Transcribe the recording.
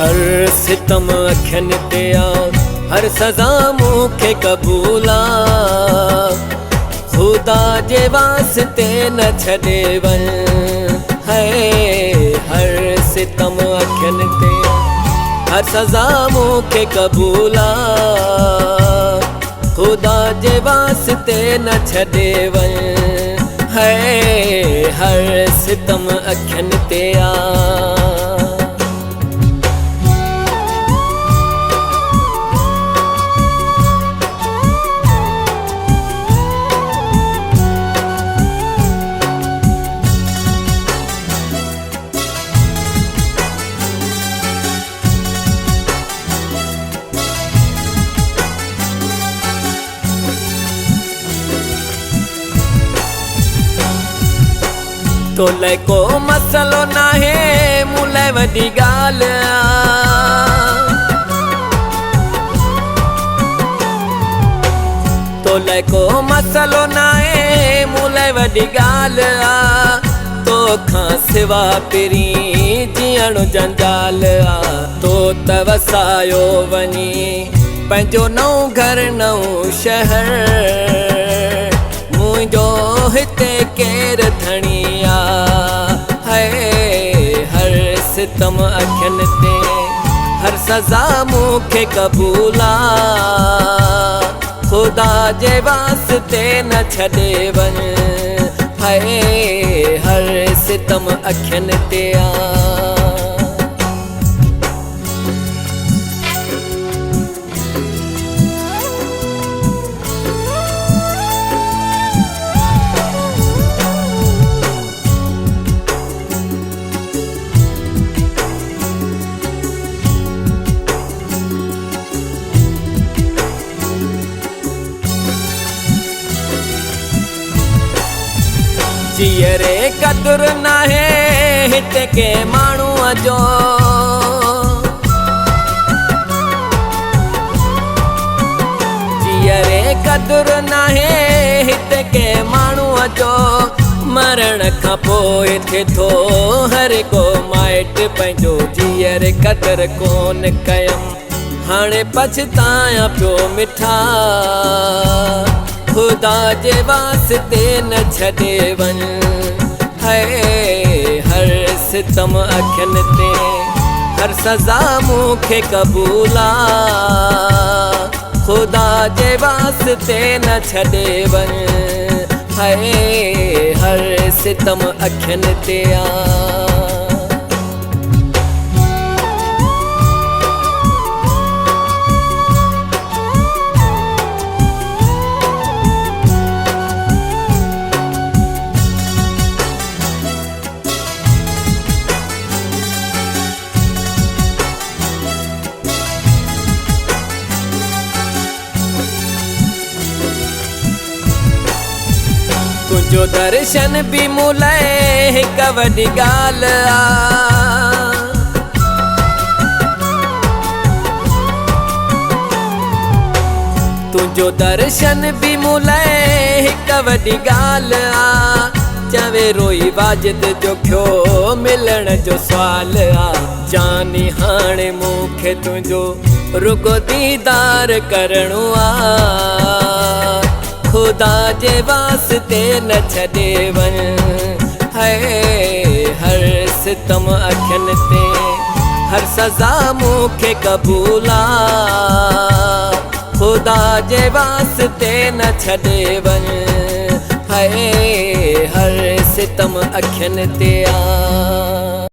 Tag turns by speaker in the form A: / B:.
A: हर सितम अखियनि ते आ, हर सज़ा मूंखे क़बूल आ। ख़ुदा जे वास्ते न छॾे वञ है। हर सितम अखियनि ते आ, हर सज़ा मूंखे क़बूल आ। ख़ुदा जे वास्ते न छॾे वञ है। हर सितम अखियनि ते आ। तोले को मसलो नाहे, मूले वॾी ॻाल्हि आ। तोले को मसलो नाहे, मूले वॾी ॻाल्हि आ। तोखां सिवा पहिरीं जीअण जंजाल आ। तो त वसायो वञी पंहिंजो नओं घर नओं शहर। मुंहिंजो हिते केरु धणी आ है। हर सितम अखियनि ते, हर सज़ा मूंखे क़बूल आ। ख़ुदा जे वास्ते न छॾे वञ है। हर सितम अखियनि ते आ। जीअरे क़दुरु नाहे हिते के माण्हूअ जो। जीअरे क़दुरु नाहे हिते के माण्हूअ जो। मरण खां पोइ थिए थो हर को माइट पंहिंजो। जीअरे क़दुरु कोन कयमि, हाणे पछतायां पियो मिठा। ख़ुदा जे वास्ते न छॾे वञ है। हर सितम अखियनि ते, हर सज़ा मूंखे क़बूल आ। ख़ुदा जे वास्ते न छॾे वञ है। हर सितम अखियनि ते आ। तुंहिंजो दर्शन बि मूं लाइ हिकु वॾी ॻाल्हि आ। तुंहिंजो दर्शन बि मूं लाइ हिकु वॾी ॻाल्हि आ। चवे रोई वाजिद जो खियो मिलण जो सुवाल आ। जानी हाणे मूंखे तुंहिंजो रुगो दीदार करणो आ। ख़ुदा जे वास्ते न छॾे वञ है। हर सितम अखियनि ते, हर सज़ा मूंखे क़बूल आ। ख़ुदा जे वास्ते न छॾे वञ है। हर सितम अखियनि ते आ।